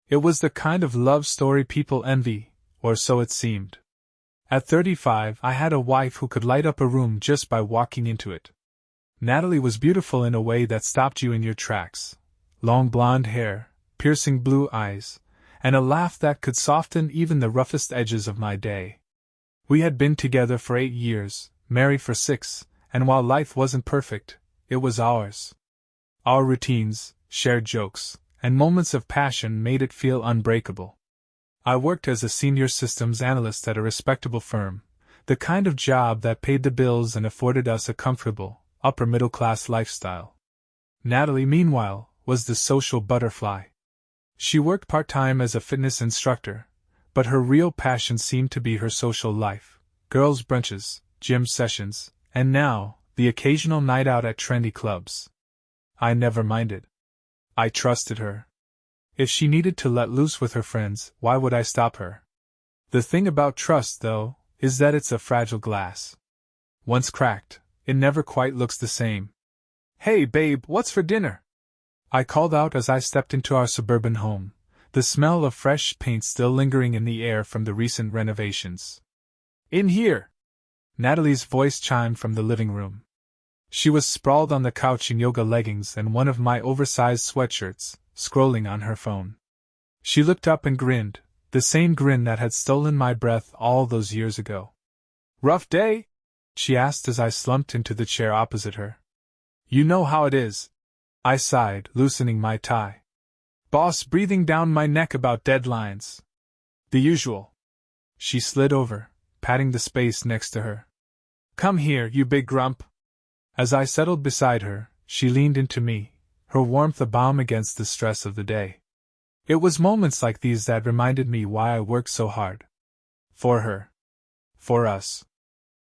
It was the kind of love story people envy, or so it seemed. At 35, I had a wife who could light up a room just by walking into it. Natalie was beautiful in a way that stopped you in your tracks. Long blonde hair, piercing blue eyes, and a laugh that could soften even the roughest edges of my day. We had been together for 8 years, married for 6, and while life wasn't perfect, it was ours. Our routines, shared jokes, and moments of passion made it feel unbreakable. I worked as a senior systems analyst at a respectable firm, the kind of job that paid the bills and afforded us a comfortable, upper-middle-class lifestyle. Natalie, meanwhile, was the social butterfly. She worked part-time as a fitness instructor, but her real passion seemed to be her social life, girls' brunches, gym sessions, and now, the occasional night out at trendy clubs. I never minded. I trusted her. If she needed to let loose with her friends, why would I stop her? The thing about trust, though, is that it's a fragile glass. Once cracked, it never quite looks the same. "Hey babe, what's for dinner?" I called out as I stepped into our suburban home, the smell of fresh paint still lingering in the air from the recent renovations. "In here!" Natalie's voice chimed from the living room. She was sprawled on the couch in yoga leggings and one of my oversized sweatshirts, scrolling on her phone. She looked up and grinned, the same grin that had stolen my breath all those years ago. "Rough day?" she asked as I slumped into the chair opposite her. "You know how it is," I sighed, loosening my tie. "Boss breathing down my neck about deadlines. The usual." She slid over, patting the space next to her. "Come here, you big grump." As I settled beside her, she leaned into me, her warmth a balm against the stress of the day. It was moments like these that reminded me why I worked so hard. For her. For us.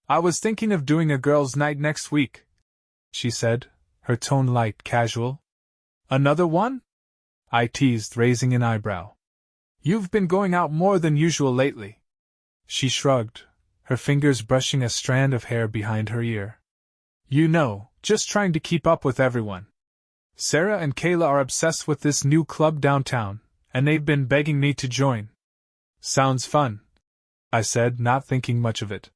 "I was thinking of doing a girls' night next week," she said, her tone light, casual. "Another one?" I teased, raising an eyebrow. "You've been going out more than usual lately." She shrugged, her fingers brushing a strand of hair behind her ear. "You know, just trying to keep up with everyone. Sarah and Kayla are obsessed with this new club downtown, and they've been begging me to join." "Sounds fun," I said, not thinking much of it.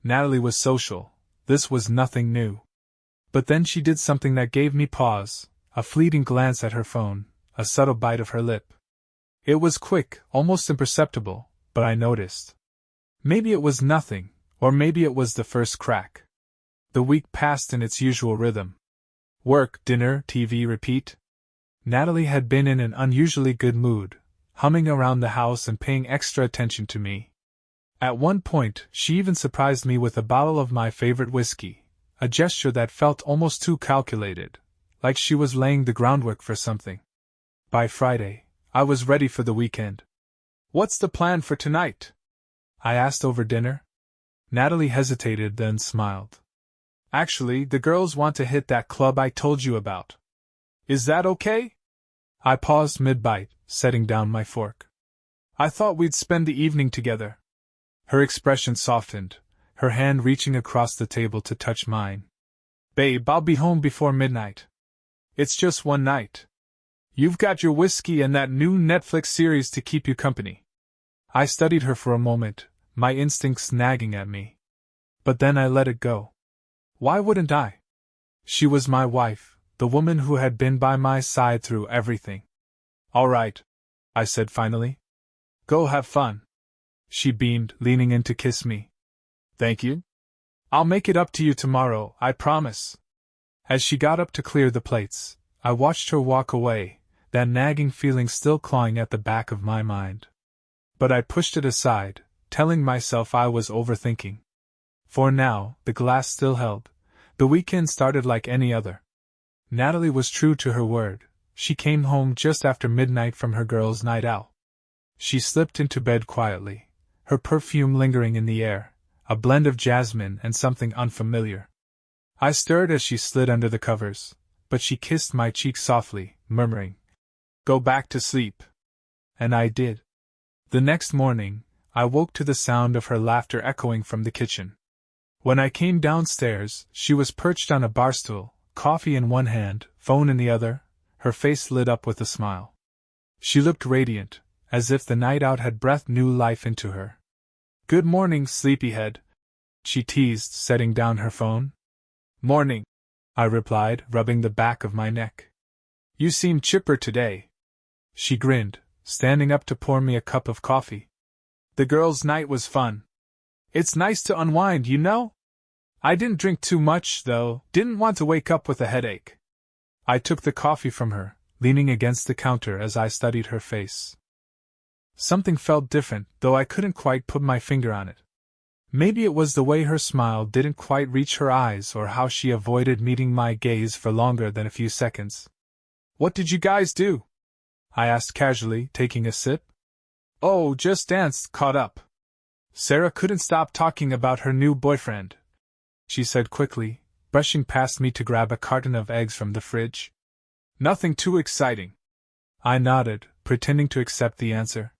Natalie was social, this was nothing new. But then she did something that gave me pause, a fleeting glance at her phone, a subtle bite of her lip. It was quick, almost imperceptible, but I noticed. Maybe it was nothing, or maybe it was the first crack. The week passed in its usual rhythm. Work, dinner, TV, repeat. Natalie had been in an unusually good mood, humming around the house and paying extra attention to me. At one point, she even surprised me with a bottle of my favorite whiskey, a gesture that felt almost too calculated, like she was laying the groundwork for something. By Friday, I was ready for the weekend. "What's the plan for tonight?" I asked over dinner. Natalie hesitated, then smiled. "Actually, the girls want to hit that club I told you about. Is that okay?" I paused mid-bite, setting down my fork. "I thought we'd spend the evening together." Her expression softened, her hand reaching across the table to touch mine. "Babe, I'll be home before midnight. It's just one night. You've got your whiskey and that new Netflix series to keep you company." I studied her for a moment, my instincts nagging at me. But then I let it go. Why wouldn't I? She was my wife, the woman who had been by my side through everything. "All right," I said finally. "Go have fun." She beamed, leaning in to kiss me. "Thank you. I'll make it up to you tomorrow, I promise." As she got up to clear the plates, I watched her walk away, that nagging feeling still clawing at the back of my mind. But I pushed it aside, telling myself I was overthinking. For now, the glass still held. The weekend started like any other. Natalie was true to her word. She came home just after midnight from her girls' night out. She slipped into bed quietly, her perfume lingering in the air, a blend of jasmine and something unfamiliar. I stirred as she slid under the covers, but she kissed my cheek softly, murmuring, "Go back to sleep." And I did. The next morning, I woke to the sound of her laughter echoing from the kitchen. When I came downstairs, she was perched on a barstool, coffee in one hand, phone in the other, her face lit up with a smile. She looked radiant, as if the night out had breathed new life into her. "Good morning, sleepyhead," she teased, setting down her phone. "Morning," I replied, rubbing the back of my neck. "You seem chipper today." She grinned, standing up to pour me a cup of coffee. "The girls' night was fun. It's nice to unwind, you know? I didn't drink too much, though, didn't want to wake up with a headache." I took the coffee from her, leaning against the counter as I studied her face. Something felt different, though I couldn't quite put my finger on it. Maybe it was the way her smile didn't quite reach her eyes or how she avoided meeting my gaze for longer than a few seconds. "What did you guys do?" I asked casually, taking a sip. "Oh, just danced, caught up. Sarah couldn't stop talking about her new boyfriend," she said quickly, brushing past me to grab a carton of eggs from the fridge. "Nothing too exciting." I nodded, pretending to accept the answer.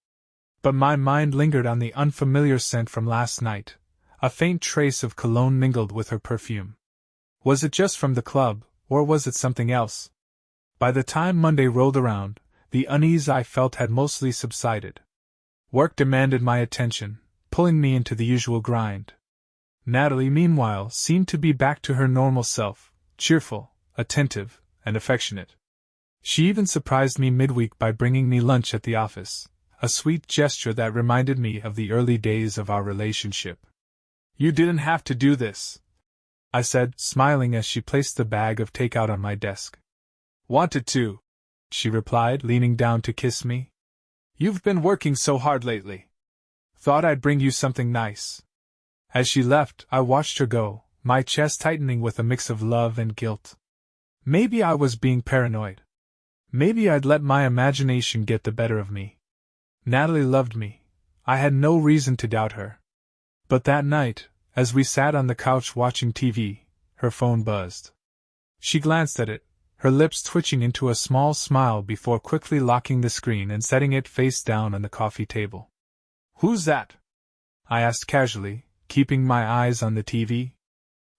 But my mind lingered on the unfamiliar scent from last night, a faint trace of cologne mingled with her perfume. Was it just from the club, or was it something else? By the time Monday rolled around, the unease I felt had mostly subsided. Work demanded my attention, pulling me into the usual grind. Natalie, meanwhile, seemed to be back to her normal self, cheerful, attentive, and affectionate. She even surprised me midweek by bringing me lunch at the office, a sweet gesture that reminded me of the early days of our relationship. "You didn't have to do this," I said, smiling as she placed the bag of takeout on my desk. "Wanted to," she replied, leaning down to kiss me. "You've been working so hard lately. Thought I'd bring you something nice." As she left, I watched her go, my chest tightening with a mix of love and guilt. Maybe I was being paranoid. Maybe I'd let my imagination get the better of me. Natalie loved me. I had no reason to doubt her. But that night, as we sat on the couch watching TV, her phone buzzed. She glanced at it, her lips twitching into a small smile before quickly locking the screen and setting it face down on the coffee table. "Who's that?" I asked casually, keeping my eyes on the TV.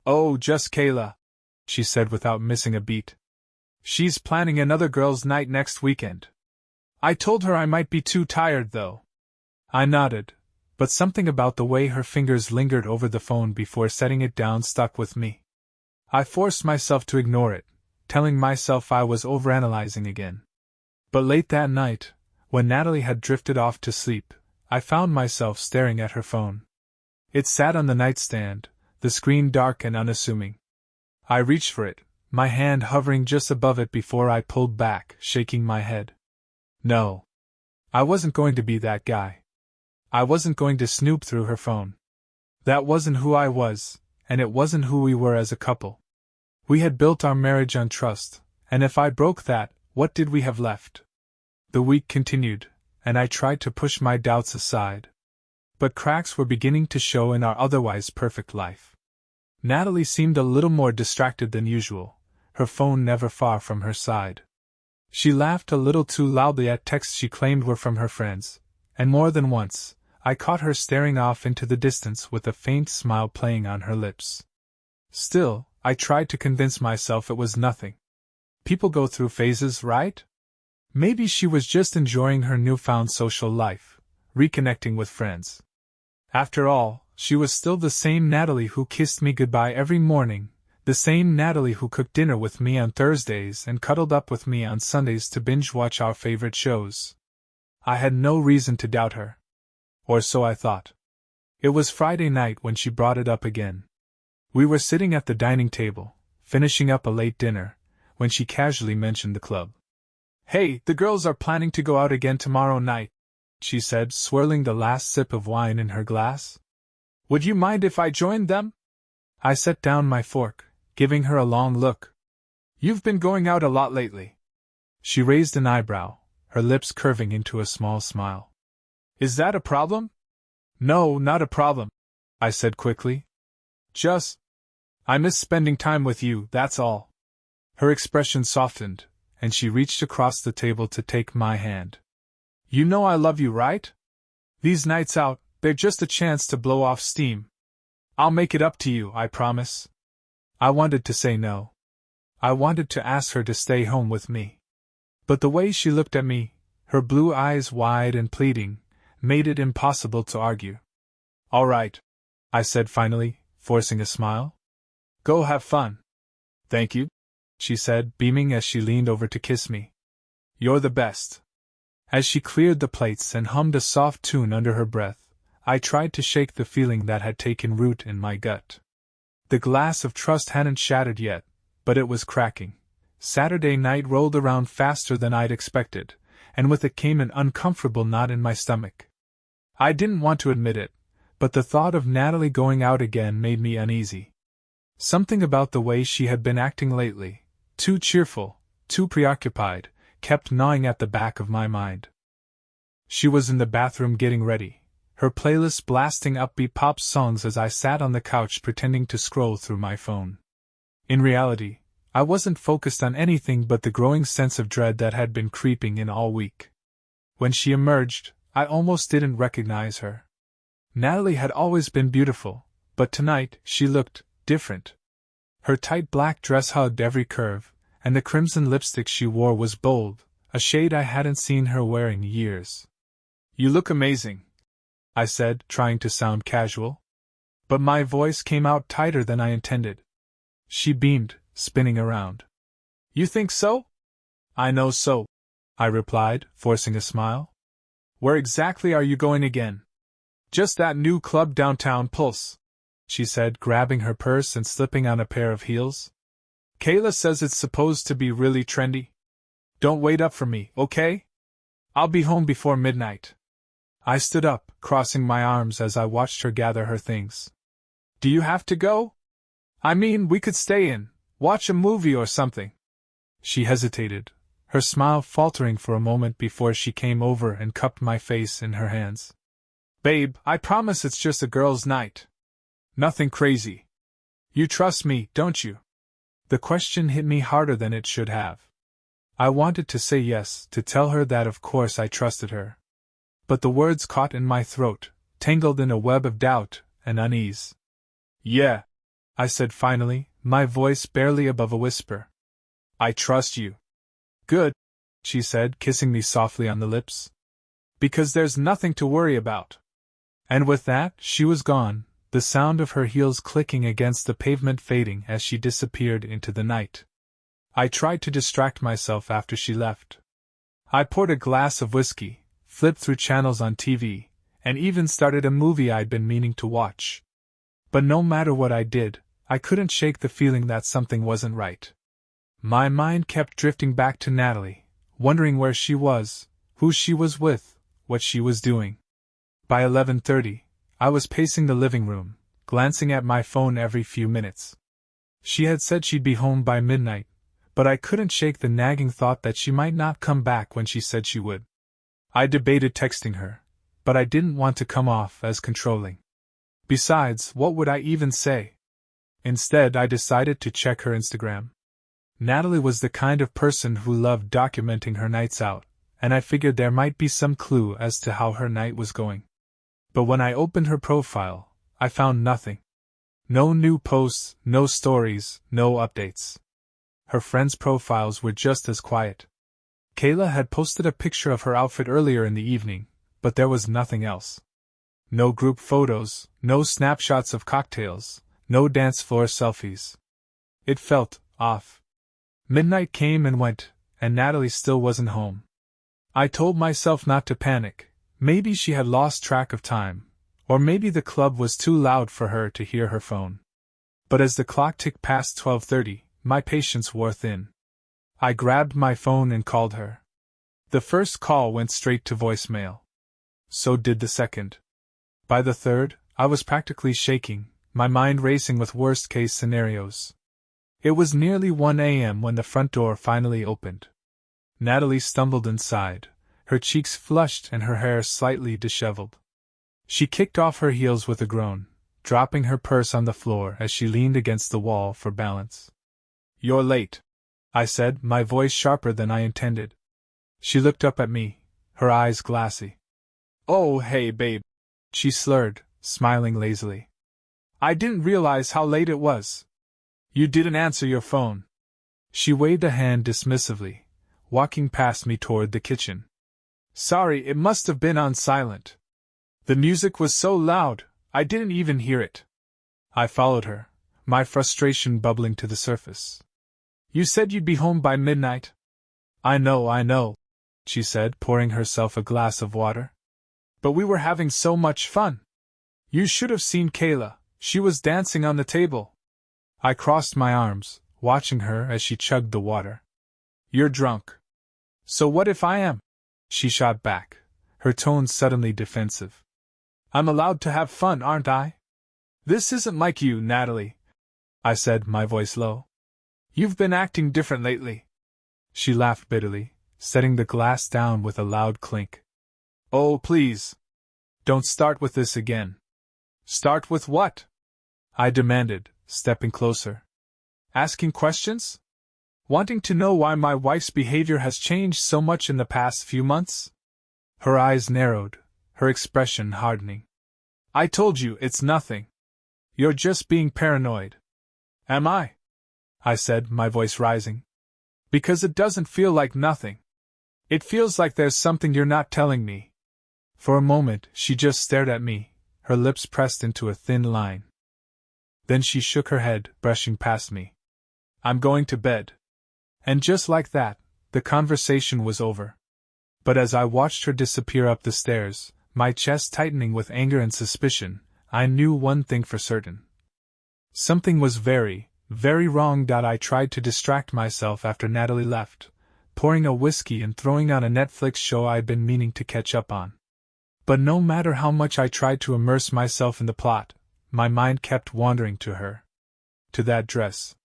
"Oh, just Kayla," she said without missing a beat. "She's planning another girls' night next weekend. I told her I might be too tired, though." I nodded, but something about the way her fingers lingered over the phone before setting it down stuck with me. I forced myself to ignore it, telling myself I was overanalyzing again. But late that night, when Natalie had drifted off to sleep, I found myself staring at her phone. It sat on the nightstand, the screen dark and unassuming. I reached for it, my hand hovering just above it before I pulled back, shaking my head. No. I wasn't going to be that guy. I wasn't going to snoop through her phone. That wasn't who I was, and it wasn't who we were as a couple. We had built our marriage on trust, and if I broke that, what did we have left? The week continued, and I tried to push my doubts aside. But cracks were beginning to show in our otherwise perfect life. Natalie seemed a little more distracted than usual, her phone never far from her side. She laughed a little too loudly at texts she claimed were from her friends, and more than once, I caught her staring off into the distance with a faint smile playing on her lips. Still, I tried to convince myself it was nothing. People go through phases, right? Maybe she was just enjoying her newfound social life, reconnecting with friends. After all, she was still the same Natalie who kissed me goodbye every morning, the same Natalie who cooked dinner with me on Thursdays and cuddled up with me on Sundays to binge-watch our favorite shows. I had no reason to doubt her. Or so I thought. It was Friday night when she brought it up again. We were sitting at the dining table, finishing up a late dinner, when she casually mentioned the club. "Hey, the girls are planning to go out again tomorrow night," she said, swirling the last sip of wine in her glass. "Would you mind if I joined them?" I set down my fork, giving her a long look. "You've been going out a lot lately." She raised an eyebrow, her lips curving into a small smile. "Is that a problem?" "No, not a problem," I said quickly. I miss spending time with you, that's all." Her expression softened, and she reached across the table to take my hand. "You know I love you, right? These nights out, they're just a chance to blow off steam. I'll make it up to you, I promise." I wanted to say no. I wanted to ask her to stay home with me. But the way she looked at me, Her blue eyes, wide and pleading, made it impossible to argue. "All right," I said finally, forcing a smile. "Go have fun." "Thank you," she said, beaming as she leaned over to kiss me. "You're the best." As she cleared the plates and hummed a soft tune under her breath, I tried to shake the feeling that had taken root in my gut. The glass of trust hadn't shattered yet, but it was cracking. Saturday night rolled around faster than I'd expected, and with it came an uncomfortable knot in my stomach. I didn't want to admit it, but the thought of Natalie going out again made me uneasy. Something about the way she had been acting lately, too cheerful, too preoccupied, kept gnawing at the back of my mind. She was in the bathroom getting ready, her playlist blasting upbeat pop songs as I sat on the couch pretending to scroll through my phone. In reality, I wasn't focused on anything but the growing sense of dread that had been creeping in all week. When she emerged, I almost didn't recognize her. Natalie had always been beautiful, but tonight she looked different. Her tight black dress hugged every curve, and the crimson lipstick she wore was bold, a shade I hadn't seen her wear in years. "You look amazing," I said, trying to sound casual. But my voice came out tighter than I intended. She beamed, spinning around. "You think so?" "I know so," I replied, forcing a smile. "Where exactly are you going again?" "Just that new club downtown, Pulse," she said, grabbing her purse and slipping on a pair of heels. "Kayla says it's supposed to be really trendy. Don't wait up for me, okay? I'll be home before midnight." I stood up, crossing my arms as I watched her gather her things. "Do you have to go? I mean, we could stay in, watch a movie or something." She hesitated, her smile faltering for a moment before she came over and cupped my face in her hands. "Babe, I promise it's just a girls' night. Nothing crazy. You trust me, don't you?" The question hit me harder than it should have. I wanted to say yes, to tell her that of course I trusted her. But the words caught in my throat, tangled in a web of doubt and unease. "Yeah," I said finally, my voice barely above a whisper. "I trust you." "Good," she said, kissing me softly on the lips. "Because there's nothing to worry about." And with that, she was gone, the sound of her heels clicking against the pavement fading as she disappeared into the night. I tried to distract myself after she left. I poured a glass of whiskey, flipped through channels on TV, and even started a movie I'd been meaning to watch. But no matter what I did, I couldn't shake the feeling that something wasn't right. My mind kept drifting back to Natalie, wondering where she was, who she was with, what she was doing. By 11:30, I was pacing the living room, glancing at my phone every few minutes. She had said she'd be home by midnight, but I couldn't shake the nagging thought that she might not come back when she said she would. I debated texting her, but I didn't want to come off as controlling. Besides, what would I even say? Instead, I decided to check her Instagram. Natalie was the kind of person who loved documenting her nights out, and I figured there might be some clue as to how her night was going. But when I opened her profile, I found nothing. No new posts, no stories, no updates. Her friends' profiles were just as quiet. Kayla had posted a picture of her outfit earlier in the evening, but there was nothing else. No group photos, no snapshots of cocktails, no dance floor selfies. It felt off. Midnight came and went, and Natalie still wasn't home. I told myself not to panic. Maybe she had lost track of time, or maybe the club was too loud for her to hear her phone. But as the clock ticked past 12:30, my patience wore thin. I grabbed my phone and called her. The first call went straight to voicemail. So did the second. By the third, I was practically shaking, my mind racing with worst-case scenarios. It was nearly 1 a.m. when the front door finally opened. Natalie stumbled inside, her cheeks flushed and her hair slightly disheveled. She kicked off her heels with a groan, dropping her purse on the floor as she leaned against the wall for balance. "You're late," I said, my voice sharper than I intended. She looked up at me, her eyes glassy. "Oh, hey, babe," she slurred, smiling lazily. "I didn't realize how late it was. You didn't answer your phone." She waved a hand dismissively, walking past me toward the kitchen. Sorry, it must have been on silent. The music was so loud, I didn't even hear it. I followed her, my frustration bubbling to the surface. You said you'd be home by midnight? I know, she said, pouring herself a glass of water. But we were having so much fun. You should have seen Kayla, she was dancing on the table. I crossed my arms, watching her as she chugged the water. You're drunk. So what if I am? She shot back, her tone suddenly defensive. I'm allowed to have fun, aren't I? This isn't like you, Natalie, I said, my voice low. You've been acting different lately. She laughed bitterly, setting the glass down with a loud clink. Oh, please. Don't start with this again. Start with what? I demanded, stepping closer. Asking questions? Wanting to know why my wife's behavior has changed so much in the past few months? Her eyes narrowed, her expression hardening. I told you it's nothing. You're just being paranoid. Am I? I said, my voice rising. Because it doesn't feel like nothing. It feels like there's something you're not telling me. For a moment, she just stared at me, her lips pressed into a thin line. Then she shook her head, brushing past me. I'm going to bed. And just like that, the conversation was over. But as I watched her disappear up the stairs, my chest tightening with anger and suspicion, I knew one thing for certain. Something was very, very wrong. I tried to distract myself after Natalie left, pouring a whiskey and throwing on a Netflix show I'd been meaning to catch up on. But no matter how much I tried to immerse myself in the plot, my mind kept wandering to her. To that dress.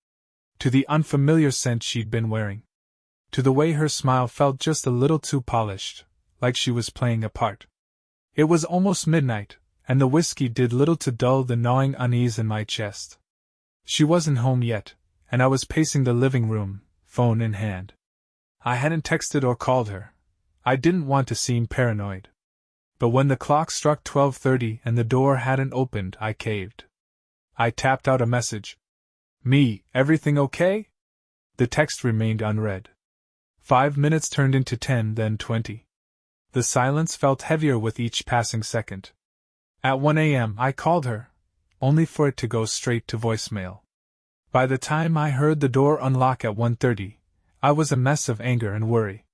To the unfamiliar scent she'd been wearing. To the way her smile felt just a little too polished, like she was playing a part. It was almost midnight, and the whiskey did little to dull the gnawing unease in my chest. She wasn't home yet, and I was pacing the living room, phone in hand. I hadn't texted or called her. I didn't want to seem paranoid. But when the clock struck 12:30 and the door hadn't opened, I caved. I tapped out a message. Me, everything okay? The text remained unread. 5 minutes turned into 10, then 20. The silence felt heavier with each passing second. At 1 a.m. I called her, only for it to go straight to voicemail. By the time I heard the door unlock at 1:30, I was a mess of anger and worry.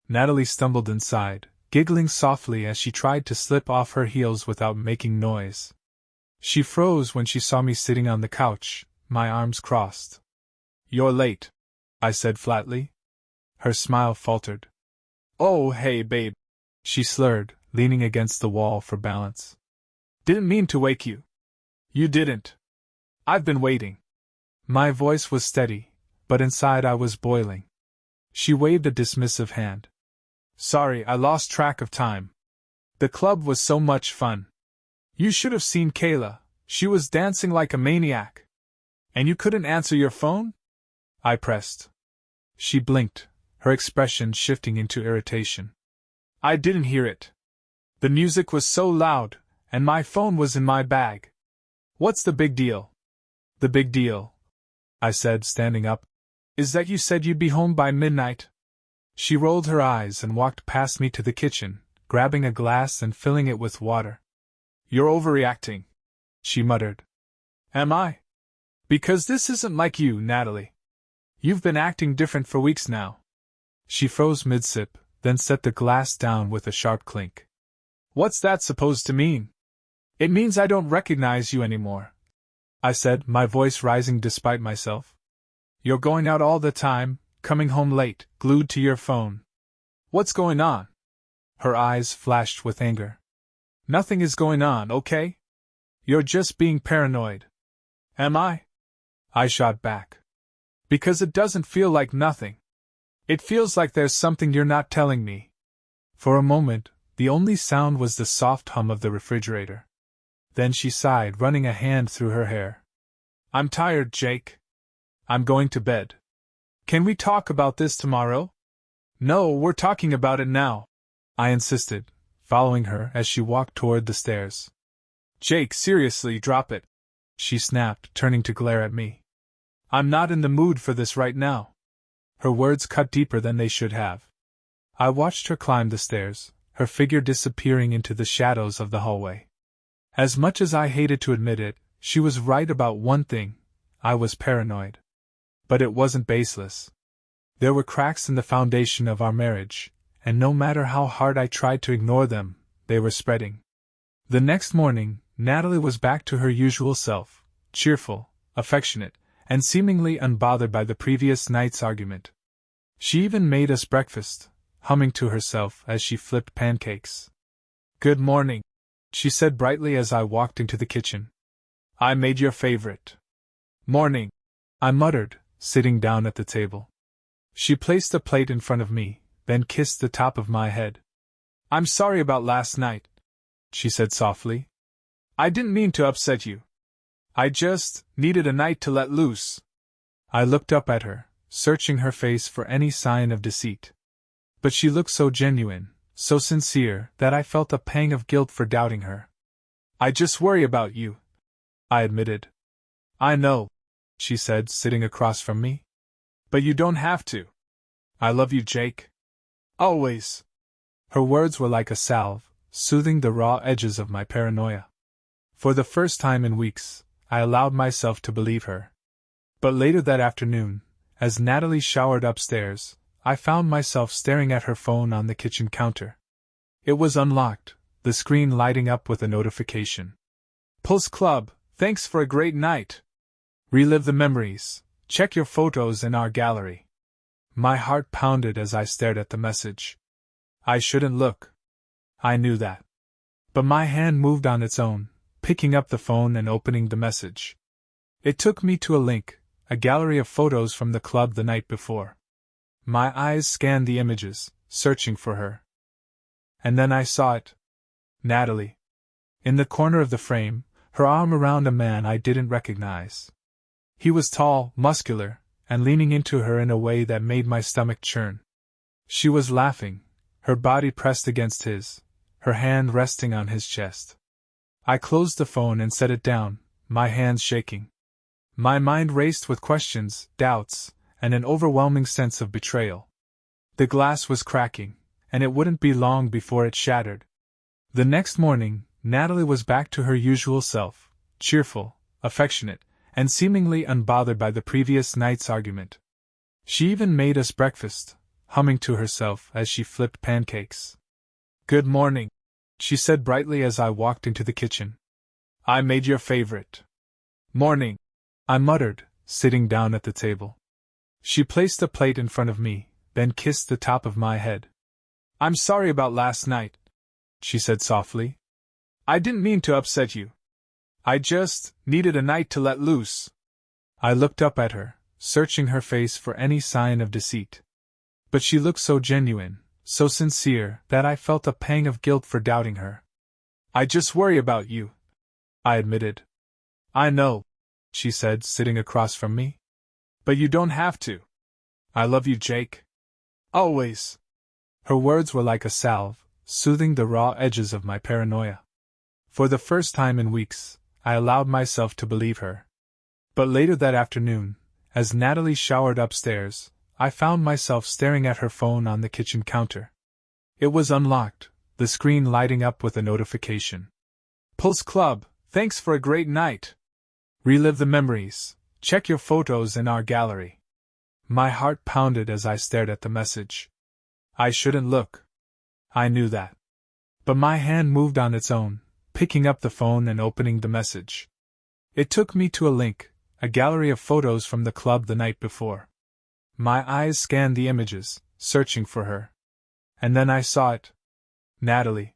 Natalie stumbled inside, giggling softly as she tried to slip off her heels without making noise. She froze when she saw me sitting on the couch, my arms crossed. You're late, I said flatly. Her smile faltered. Oh, hey, babe, she slurred, leaning against the wall for balance. Didn't mean to wake you. You didn't. I've been waiting. My voice was steady, but inside I was boiling. She waved a dismissive hand. Sorry, I lost track of time. The club was so much fun. You should have seen Kayla, she was dancing like a maniac. And you couldn't answer your phone? I pressed. She blinked, her expression shifting into irritation. I didn't hear it. The music was so loud, and my phone was in my bag. What's the big deal? The big deal, I said, standing up, is that you said you'd be home by midnight. She rolled her eyes and walked past me to the kitchen, grabbing a glass and filling it with water. You're overreacting, she muttered. Am I? Because this isn't like you, Natalie. You've been acting different for weeks now. She froze mid-sip, then set the glass down with a sharp clink. What's that supposed to mean? It means I don't recognize you anymore, I said, my voice rising despite myself. You're going out all the time, coming home late, glued to your phone. What's going on? Her eyes flashed with anger. Nothing is going on, okay? You're just being paranoid. Am I? I shot back. Because it doesn't feel like nothing. It feels like there's something you're not telling me. For a moment, the only sound was the soft hum of the refrigerator. Then she sighed, running a hand through her hair. I'm tired, Jake. I'm going to bed. Can we talk about this tomorrow? No, we're talking about it now, I insisted, following her as she walked toward the stairs. Jake, seriously, drop it, she snapped, turning to glare at me. I'm not in the mood for this right now. Her words cut deeper than they should have. I watched her climb the stairs, her figure disappearing into the shadows of the hallway. As much as I hated to admit it, she was right about one thing: I was paranoid. But it wasn't baseless. There were cracks in the foundation of our marriage, and no matter how hard I tried to ignore them, they were spreading. The next morning, Natalie was back to her usual self, cheerful, affectionate, and seemingly unbothered by the previous night's argument. She even made us breakfast, humming to herself as she flipped pancakes. "Good morning," she said brightly as I walked into the kitchen. "I made your favorite." "Morning," I muttered, sitting down at the table. She placed a plate in front of me, then kissed the top of my head. "I'm sorry about last night," she said softly. "I didn't mean to upset you. I just needed a night to let loose." I looked up at her, searching her face for any sign of deceit. But she looked so genuine, so sincere, that I felt a pang of guilt for doubting her. "I just worry about you," I admitted. "I know," she said, sitting across from me. "But you don't have to. I love you, Jake. Always." Her words were like a salve, soothing the raw edges of my paranoia. For the first time in weeks, I allowed myself to believe her. But later that afternoon, as Natalie showered upstairs, I found myself staring at her phone on the kitchen counter. It was unlocked, the screen lighting up with a notification. "Pulse Club, thanks for a great night. Relive the memories. Check your photos in our gallery." My heart pounded as I stared at the message. I shouldn't look. I knew that. But my hand moved on its own, picking up the phone and opening the message. It took me to a link, a gallery of photos from the club the night before. My eyes scanned the images, searching for her. And then I saw it. Natalie. In the corner of the frame, her arm around a man I didn't recognize. He was tall, muscular, and leaning into her in a way that made my stomach churn. She was laughing, her body pressed against his, her hand resting on his chest. I closed the phone and set it down, my hands shaking. My mind raced with questions, doubts, and an overwhelming sense of betrayal. The glass was cracking, and it wouldn't be long before it shattered. The next morning, Natalie was back to her usual self, cheerful, affectionate, and seemingly unbothered by the previous night's argument. She even made us breakfast, humming to herself as she flipped pancakes. "Good morning," she said brightly as I walked into the kitchen. "I made your favorite." "Morning," I muttered, sitting down at the table. She placed a plate in front of me, then kissed the top of my head. "I'm sorry about last night," she said softly. "I didn't mean to upset you. I just needed a night to let loose." I looked up at her, searching her face for any sign of deceit. But she looked so genuine, so sincere, that I felt a pang of guilt for doubting her. "I just worry about you," I admitted. "I know," she said, sitting across from me. "But you don't have to. I love you, Jake. Always." Her words were like a salve, soothing the raw edges of my paranoia. For the first time in weeks, I allowed myself to believe her. But later that afternoon, as Natalie showered upstairs, I found myself staring at her phone on the kitchen counter. It was unlocked, the screen lighting up with a notification. "Pulse Club, thanks for a great night. Relive the memories. Check your photos in our gallery." My heart pounded as I stared at the message. I shouldn't look. I knew that. But my hand moved on its own, picking up the phone and opening the message. It took me to a link, a gallery of photos from the club the night before. My eyes scanned the images, searching for her. And then I saw it. Natalie.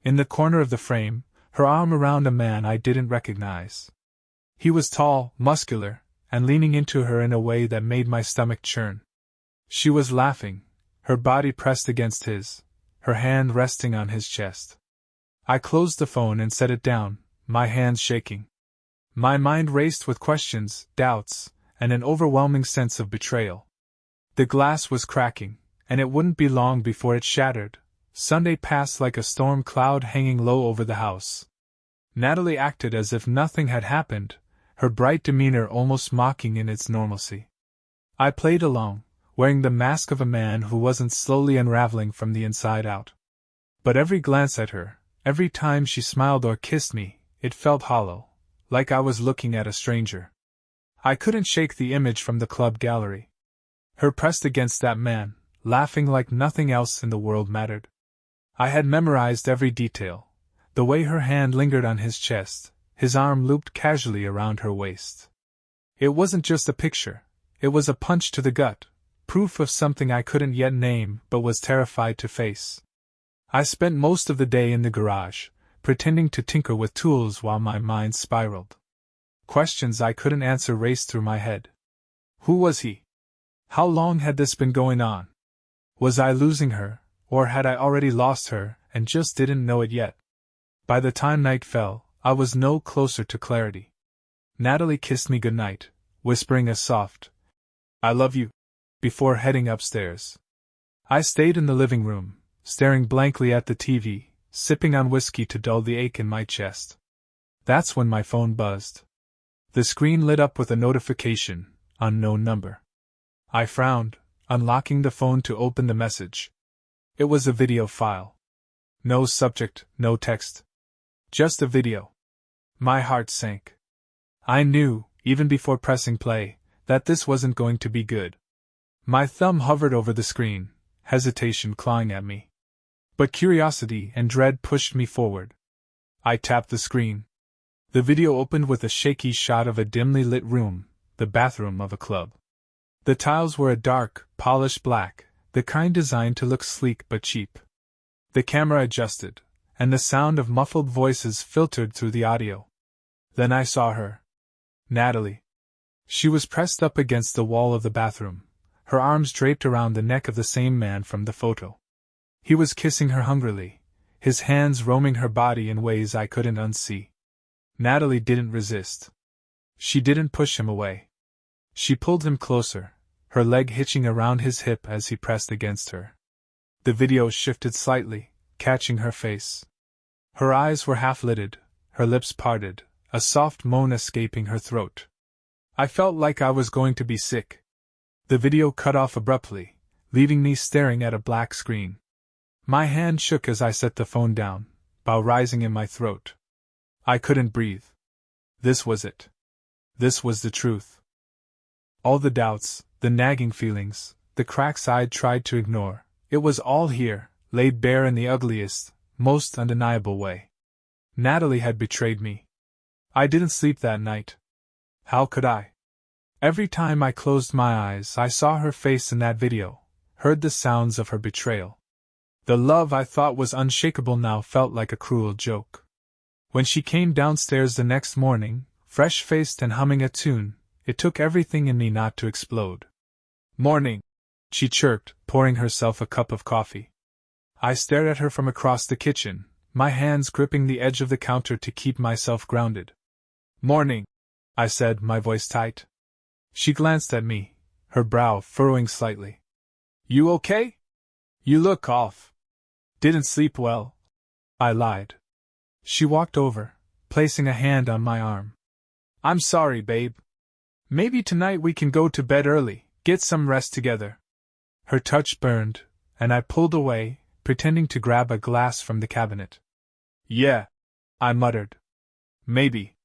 In the corner of the frame, her arm around a man I didn't recognize. He was tall, muscular, and leaning into her in a way that made my stomach churn. She was laughing, her body pressed against his, her hand resting on his chest. I closed the phone and set it down, my hands shaking. My mind raced with questions, doubts, and an overwhelming sense of betrayal. The glass was cracking, and it wouldn't be long before it shattered. Sunday passed like a storm cloud hanging low over the house. Natalie acted as if nothing had happened, her bright demeanor almost mocking in its normalcy. I played along, wearing the mask of a man who wasn't slowly unraveling from the inside out. But every glance at her, every time she smiled or kissed me, it felt hollow, like I was looking at a stranger. I couldn't shake the image from the club gallery. Her pressed against that man, laughing like nothing else in the world mattered. I had memorized every detail, the way her hand lingered on his chest, his arm looped casually around her waist. It wasn't just a picture, it was a punch to the gut, proof of something I couldn't yet name but was terrified to face. I spent most of the day in the garage, pretending to tinker with tools while my mind spiraled. Questions I couldn't answer raced through my head. Who was he? How long had this been going on? Was I losing her, or had I already lost her and just didn't know it yet? By the time night fell, I was no closer to clarity. Natalie kissed me goodnight, whispering a soft, "I love you," before heading upstairs. I stayed in the living room, staring blankly at the TV, sipping on whiskey to dull the ache in my chest. That's when my phone buzzed. The screen lit up with a notification, unknown number. I frowned, unlocking the phone to open the message. It was a video file. No subject, no text. Just a video. My heart sank. I knew, even before pressing play, that this wasn't going to be good. My thumb hovered over the screen, hesitation clawing at me. But curiosity and dread pushed me forward. I tapped the screen. The video opened with a shaky shot of a dimly lit room, the bathroom of a club. The tiles were a dark, polished black, the kind designed to look sleek but cheap. The camera adjusted, and the sound of muffled voices filtered through the audio. Then I saw her. Natalie. She was pressed up against the wall of the bathroom, her arms draped around the neck of the same man from the photo. He was kissing her hungrily, his hands roaming her body in ways I couldn't unsee. Natalie didn't resist. She didn't push him away. She pulled him closer, her leg hitching around his hip as he pressed against her. The video shifted slightly, catching her face. Her eyes were half-lidded, her lips parted, a soft moan escaping her throat. I felt like I was going to be sick. The video cut off abruptly, leaving me staring at a black screen. My hand shook as I set the phone down, bow rising in my throat. I couldn't breathe. This was it. This was the truth. All the doubts, the nagging feelings, the cracks I'd tried to ignore, it was all here, laid bare in the ugliest, most undeniable way. Natalie had betrayed me. I didn't sleep that night. How could I? Every time I closed my eyes, I saw her face in that video, heard the sounds of her betrayal. The love I thought was unshakable now felt like a cruel joke. When she came downstairs the next morning, fresh-faced and humming a tune, it took everything in me not to explode. "Morning," she chirped, pouring herself a cup of coffee. I stared at her from across the kitchen, my hands gripping the edge of the counter to keep myself grounded. "Morning," I said, my voice tight. She glanced at me, her brow furrowing slightly. "You okay? You look off." "Didn't sleep well," I lied. She walked over, placing a hand on my arm. "I'm sorry, babe. Maybe tonight we can go to bed early, get some rest together." Her touch burned, and I pulled away, pretending to grab a glass from the cabinet. "Yeah," I muttered. "Maybe."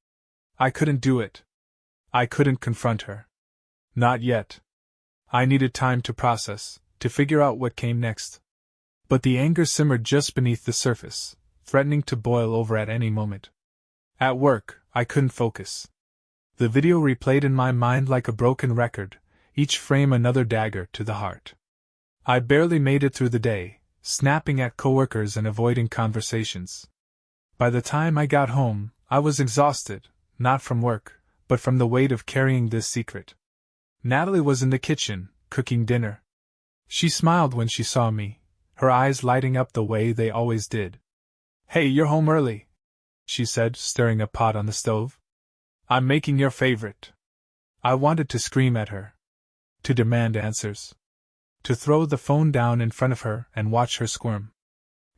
I couldn't do it. I couldn't confront her. Not yet. I needed time to process, to figure out what came next. But the anger simmered just beneath the surface, threatening to boil over at any moment. At work, I couldn't focus. The video replayed in my mind like a broken record, each frame another dagger to the heart. I barely made it through the day, snapping at coworkers and avoiding conversations. By the time I got home, I was exhausted, not from work, but from the weight of carrying this secret. Natalie was in the kitchen, cooking dinner. She smiled when she saw me, her eyes lighting up the way they always did. "Hey, you're home early," she said, stirring a pot on the stove. "I'm making your favorite." I wanted to scream at her. To demand answers. To throw the phone down in front of her and watch her squirm.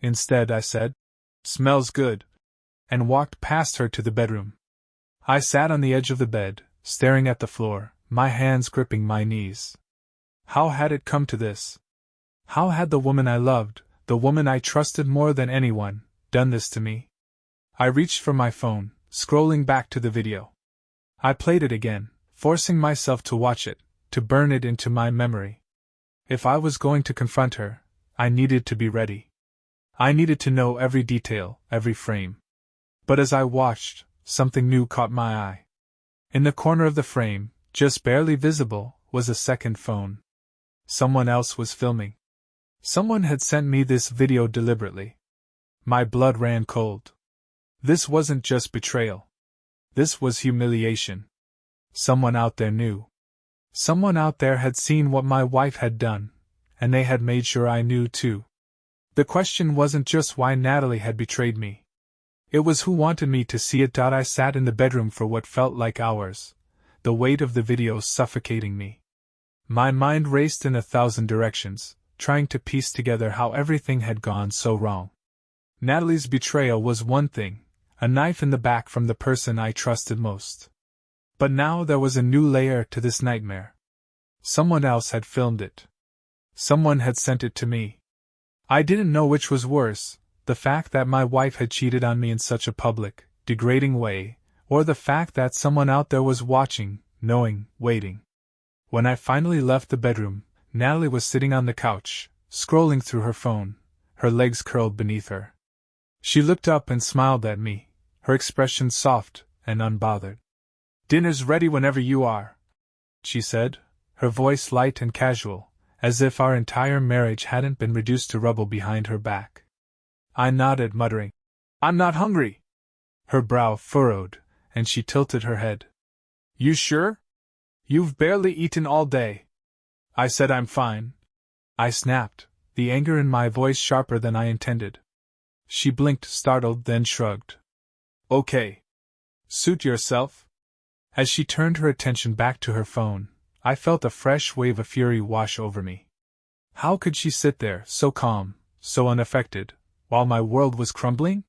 Instead, I said, "Smells good," and walked past her to the bedroom. I sat on the edge of the bed, staring at the floor, my hands gripping my knees. How had it come to this? How had the woman I loved, the woman I trusted more than anyone, done this to me? I reached for my phone, scrolling back to the video. I played it again, forcing myself to watch it, to burn it into my memory. If I was going to confront her, I needed to be ready. I needed to know every detail, every frame. But as I watched, something new caught my eye. In the corner of the frame, just barely visible, was a second phone. Someone else was filming. Someone had sent me this video deliberately. My blood ran cold. This wasn't just betrayal. This was humiliation. Someone out there knew. Someone out there had seen what my wife had done, and they had made sure I knew too. The question wasn't just why Natalie had betrayed me. It was who wanted me to see it. I sat in the bedroom for what felt like hours, the weight of the video suffocating me. My mind raced in 1,000 directions, trying to piece together how everything had gone so wrong. Natalie's betrayal was one thing, a knife in the back from the person I trusted most. But now there was a new layer to this nightmare. Someone else had filmed it. Someone had sent it to me. I didn't know which was worse, the fact that my wife had cheated on me in such a public, degrading way, or the fact that someone out there was watching, knowing, waiting. When I finally left the bedroom, Natalie was sitting on the couch, scrolling through her phone, her legs curled beneath her. She looked up and smiled at me, her expression soft and unbothered. "Dinner's ready whenever you are," she said, her voice light and casual, as if our entire marriage hadn't been reduced to rubble behind her back. I nodded, muttering, "I'm not hungry." Her brow furrowed, and she tilted her head. "You sure? You've barely eaten all day." I said I'm fine. I snapped, the anger in my voice sharper than I intended. She blinked, startled, then shrugged. "Okay. Suit yourself." As she turned her attention back to her phone, I felt a fresh wave of fury wash over me. How could she sit there, so calm, so unaffected, while my world was crumbling?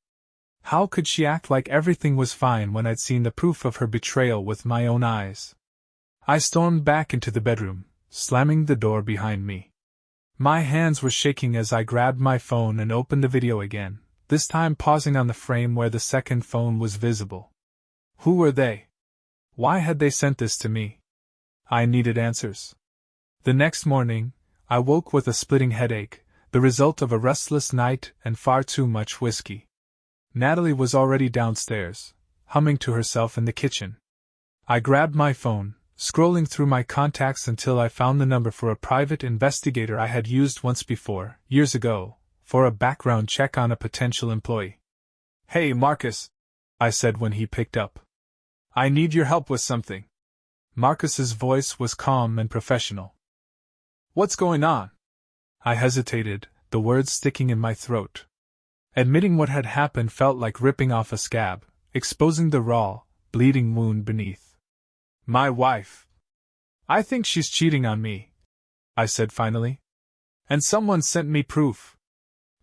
How could she act like everything was fine when I'd seen the proof of her betrayal with my own eyes? I stormed back into the bedroom, slamming the door behind me. My hands were shaking as I grabbed my phone and opened the video again, this time pausing on the frame where the second phone was visible. Who were they? Why had they sent this to me? I needed answers. The next morning, I woke with a splitting headache, the result of a restless night and far too much whiskey. Natalie was already downstairs, humming to herself in the kitchen. I grabbed my phone, scrolling through my contacts until I found the number for a private investigator I had used once before, years ago, for a background check on a potential employee. "Hey, Marcus," I said when he picked up. "I need your help with something." Marcus's voice was calm and professional. "What's going on?" I hesitated, the words sticking in my throat. Admitting what had happened felt like ripping off a scab, exposing the raw, bleeding wound beneath. "My wife. I think she's cheating on me," I said finally. "And someone sent me proof."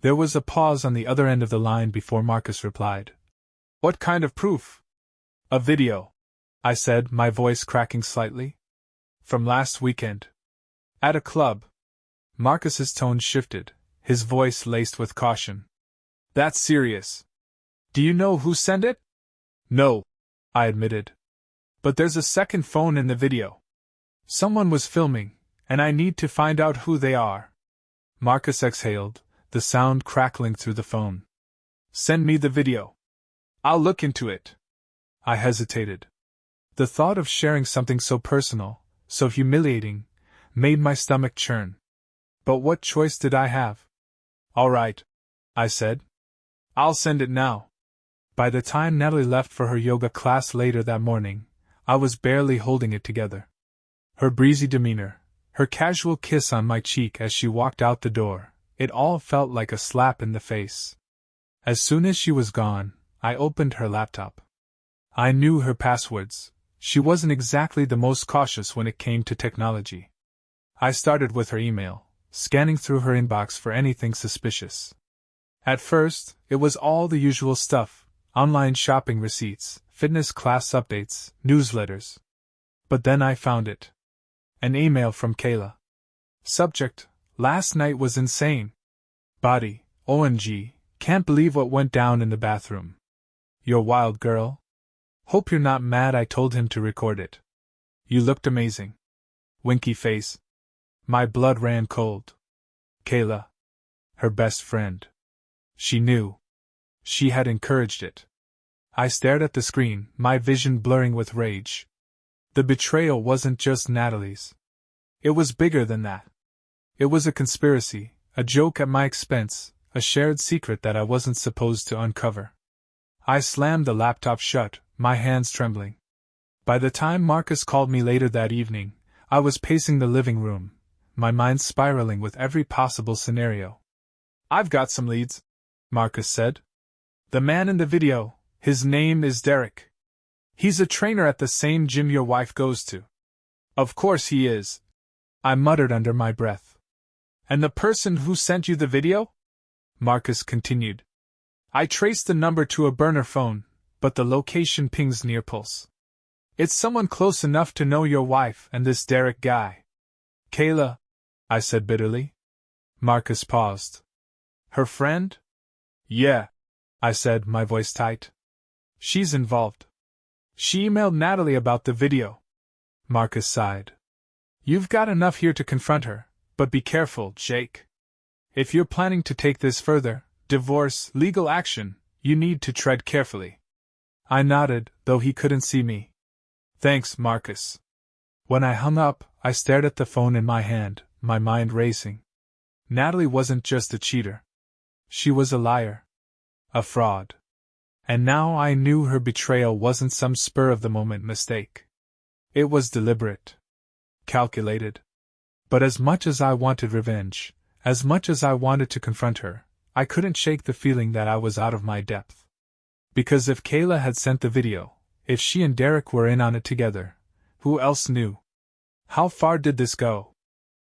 There was a pause on the other end of the line before Marcus replied. "What kind of proof?" "A video," I said, my voice cracking slightly. "From last weekend. At a club." Marcus's tone shifted, his voice laced with caution. "That's serious. Do you know who sent it?" "No," I admitted. "But there's a second phone in the video. Someone was filming, and I need to find out who they are." Marcus exhaled, the sound crackling through the phone. "Send me the video. I'll look into it." I hesitated. The thought of sharing something so personal, so humiliating, made my stomach churn. But what choice did I have? "All right," I said. "I'll send it now." By the time Natalie left for her yoga class later that morning, I was barely holding it together. Her breezy demeanor, her casual kiss on my cheek as she walked out the door, it all felt like a slap in the face. As soon as she was gone, I opened her laptop. I knew her passwords. She wasn't exactly the most cautious when it came to technology. I started with her email, scanning through her inbox for anything suspicious. At first, it was all the usual stuff: online shopping receipts, fitness class updates, newsletters. But then I found it. An email from Kayla. Subject: last night was insane. Body: OMG, can't believe what went down in the bathroom. You're wild, girl. Hope you're not mad I told him to record it. You looked amazing. Winky face. My blood ran cold. Kayla. Her best friend. She knew. She had encouraged it. I stared at the screen, my vision blurring with rage. The betrayal wasn't just Natalie's. It was bigger than that. It was a conspiracy, a joke at my expense, a shared secret that I wasn't supposed to uncover. I slammed the laptop shut, my hands trembling. By the time Marcus called me later that evening, I was pacing the living room, my mind spiraling with every possible scenario. I've got some leads, Marcus said. The man in the video, his name is Derek. He's a trainer at the same gym your wife goes to. Of course he is, I muttered under my breath. And the person who sent you the video? Marcus continued. I traced the number to a burner phone, but the location pings near Pulse. It's someone close enough to know your wife and this Derek guy. Kayla, I said bitterly. Marcus paused. Her friend? Yeah, I said, my voice tight. She's involved. She emailed Natalie about the video. Marcus sighed. You've got enough here to confront her, but be careful, Jake. If you're planning to take this further, divorce, legal action, you need to tread carefully. I nodded, though he couldn't see me. Thanks, Marcus. When I hung up, I stared at the phone in my hand, my mind racing. Natalie wasn't just a cheater. She was a liar. A fraud. And now I knew her betrayal wasn't some spur-of-the-moment mistake. It was deliberate. Calculated. But as much as I wanted revenge, as much as I wanted to confront her, I couldn't shake the feeling that I was out of my depth. Because if Kayla had sent the video, if she and Derek were in on it together, who else knew? How far did this go?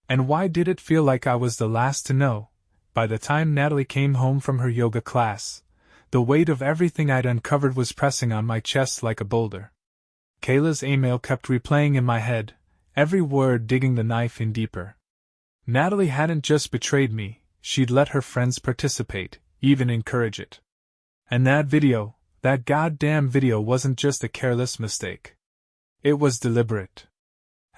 And why did it feel like I was the last to know? By the time Natalie came home from her yoga class, the weight of everything I'd uncovered was pressing on my chest like a boulder. Kayla's email kept replaying in my head, every word digging the knife in deeper. Natalie hadn't just betrayed me, she'd let her friends participate, even encourage it. And that video, that goddamn video wasn't just a careless mistake. It was deliberate.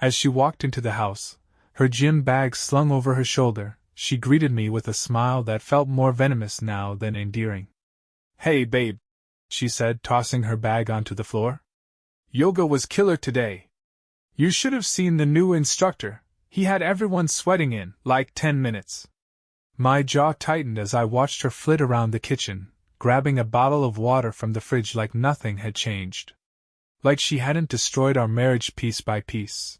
As she walked into the house, her gym bag slung over her shoulder, she greeted me with a smile that felt more venomous now than endearing. Hey babe, she said, tossing her bag onto the floor. Yoga was killer today. You should have seen the new instructor, he had everyone sweating in, like 10 minutes. My jaw tightened as I watched her flit around the kitchen, grabbing a bottle of water from the fridge like nothing had changed. Like she hadn't destroyed our marriage piece by piece.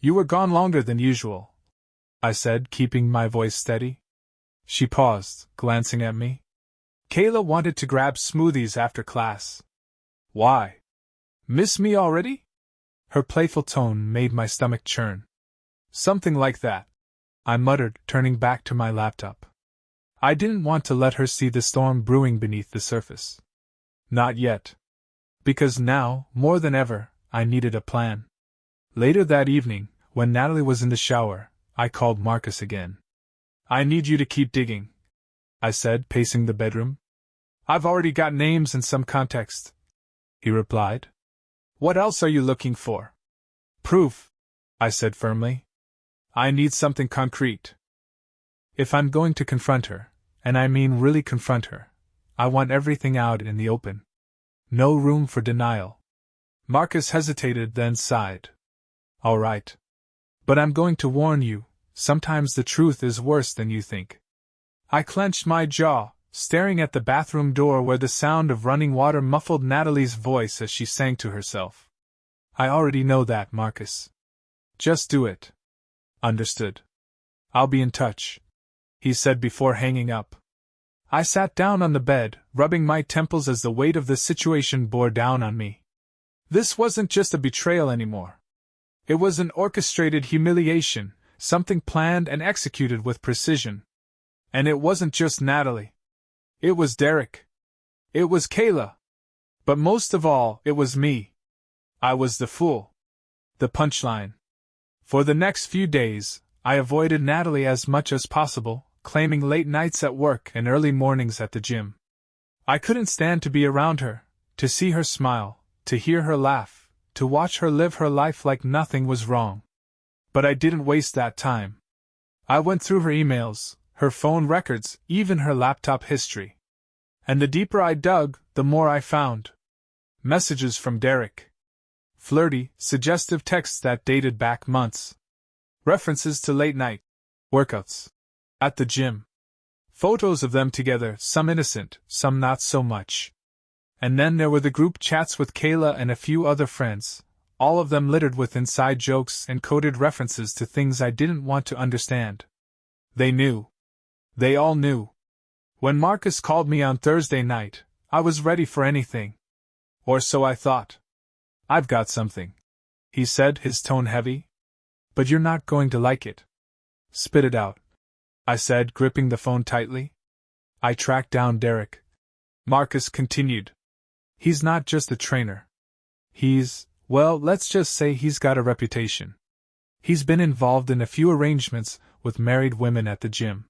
You were gone longer than usual, I said, keeping my voice steady. She paused, glancing at me. Kayla wanted to grab smoothies after class. Why? Miss me already? Her playful tone made my stomach churn. Something like that, I muttered, turning back to my laptop. I didn't want to let her see the storm brewing beneath the surface. Not yet. Because now, more than ever, I needed a plan. Later that evening, when Natalie was in the shower, I called Marcus again. I need you to keep digging, I said, pacing the bedroom. I've already got names and some context, he replied. What else are you looking for? Proof, I said firmly. I need something concrete. If I'm going to confront her, and I mean really confront her, I want everything out in the open. No room for denial. Marcus hesitated, then sighed. All right. But I'm going to warn you, sometimes the truth is worse than you think. I clenched my jaw, staring at the bathroom door where the sound of running water muffled Natalie's voice as she sang to herself. I already know that, Marcus. Just do it. Understood. I'll be in touch, he said before hanging up. I sat down on the bed, rubbing my temples as the weight of the situation bore down on me. This wasn't just a betrayal anymore. It was an orchestrated humiliation, something planned and executed with precision. And it wasn't just Natalie. It was Derek. It was Kayla. But most of all, it was me. I was the fool. The punchline. For the next few days, I avoided Natalie as much as possible, claiming late nights at work and early mornings at the gym. I couldn't stand to be around her, to see her smile, to hear her laugh, to watch her live her life like nothing was wrong. But I didn't waste that time. I went through her emails, her phone records, even her laptop history. And the deeper I dug, the more I found. Messages from Derek. Flirty, suggestive texts that dated back months. References to late-night workouts at the gym. Photos of them together, some innocent, some not so much. And then there were the group chats with Kayla and a few other friends, all of them littered with inside jokes and coded references to things I didn't want to understand. They knew. They all knew. When Marcus called me on Thursday night, I was ready for anything. Or so I thought. "I've got something," he said, his tone heavy. "But you're not going to like it." "Spit it out," I said, gripping the phone tightly. "I tracked down Derek," Marcus continued. "He's not just a trainer. Well, let's just say he's got a reputation. He's been involved in a few arrangements with married women at the gym.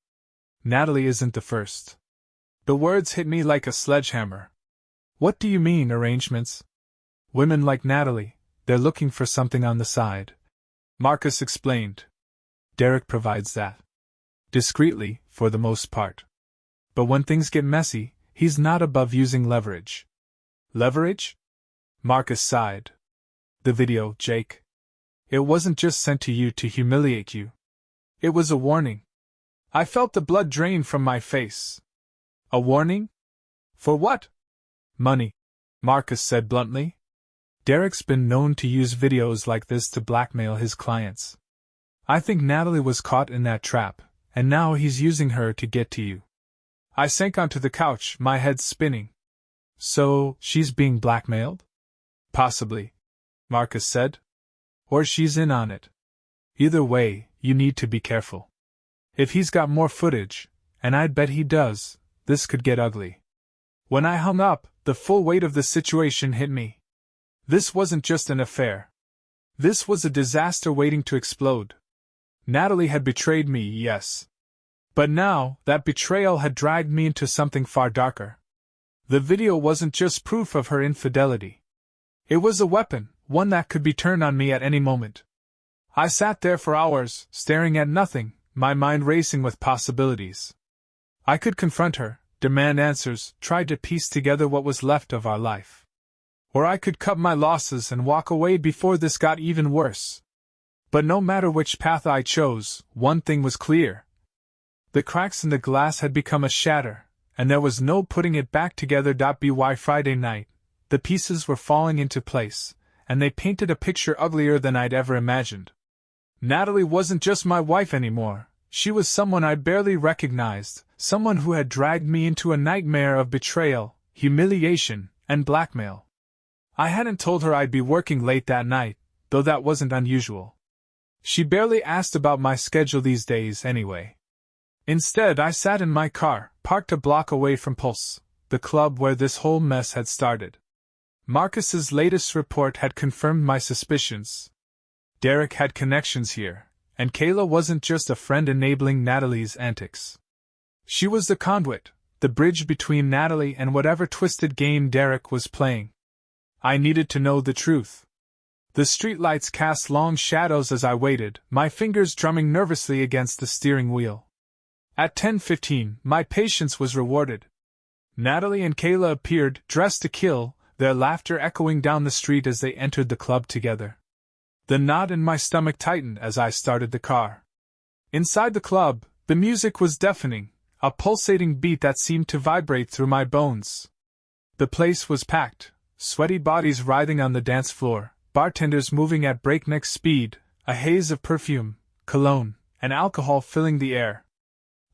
Natalie isn't the first." The words hit me like a sledgehammer. "What do you mean, arrangements?" "Women like Natalie, they're looking for something on the side," Marcus explained. "Derek provides that. Discreetly, for the most part. But when things get messy, he's not above using leverage." "Leverage?" Marcus sighed. "The video, Jake. It wasn't just sent to you to humiliate you. It was a warning." I felt the blood drain from my face. "A warning? For what?" "Money," Marcus said bluntly. "Derek's been known to use videos like this to blackmail his clients. I think Natalie was caught in that trap, and now he's using her to get to you." I sank onto the couch, my head spinning. "So, she's being blackmailed?" "Possibly," Marcus said. "Or she's in on it. Either way, you need to be careful. If he's got more footage, and I'd bet he does, this could get ugly." When I hung up, the full weight of the situation hit me. This wasn't just an affair. This was a disaster waiting to explode. Natalie had betrayed me, yes. But now, that betrayal had dragged me into something far darker. The video wasn't just proof of her infidelity. It was a weapon, one that could be turned on me at any moment. I sat there for hours, staring at nothing, my mind racing with possibilities. I could confront her, demand answers, try to piece together what was left of our life. Or I could cut my losses and walk away before this got even worse. But no matter which path I chose, one thing was clear. The cracks in the glass had become a shatter, and there was no putting it back together. By Friday night, the pieces were falling into place, and they painted a picture uglier than I'd ever imagined. Natalie wasn't just my wife anymore. She was someone I barely recognized, someone who had dragged me into a nightmare of betrayal, humiliation, and blackmail. I hadn't told her I'd be working late that night, though that wasn't unusual. She barely asked about my schedule these days anyway. Instead, I sat in my car, parked a block away from Pulse, the club where this whole mess had started. Marcus's latest report had confirmed my suspicions. Derek had connections here, and Kayla wasn't just a friend enabling Natalie's antics. She was the conduit, the bridge between Natalie and whatever twisted game Derek was playing. I needed to know the truth. The streetlights cast long shadows as I waited, my fingers drumming nervously against the steering wheel. At 10:15, my patience was rewarded. Natalie and Kayla appeared, dressed to kill, their laughter echoing down the street as they entered the club together. The knot in my stomach tightened as I started the car. Inside the club, the music was deafening, a pulsating beat that seemed to vibrate through my bones. The place was packed, sweaty bodies writhing on the dance floor, bartenders moving at breakneck speed, a haze of perfume, cologne, and alcohol filling the air.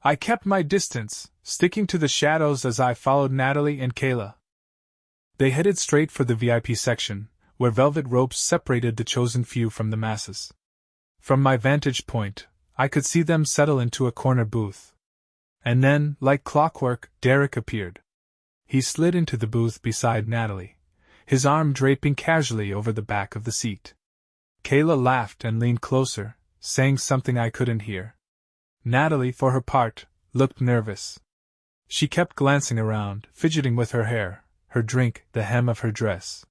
I kept my distance, sticking to the shadows as I followed Natalie and Kayla. They headed straight for the VIP section, where velvet ropes separated the chosen few from the masses. From my vantage point, I could see them settle into a corner booth. And then, like clockwork, Derek appeared. He slid into the booth beside Natalie, his arm draping casually over the back of the seat. Kayla laughed and leaned closer, saying something I couldn't hear. Natalie, for her part, looked nervous. She kept glancing around, fidgeting with her hair, her drink, the hem of her dress.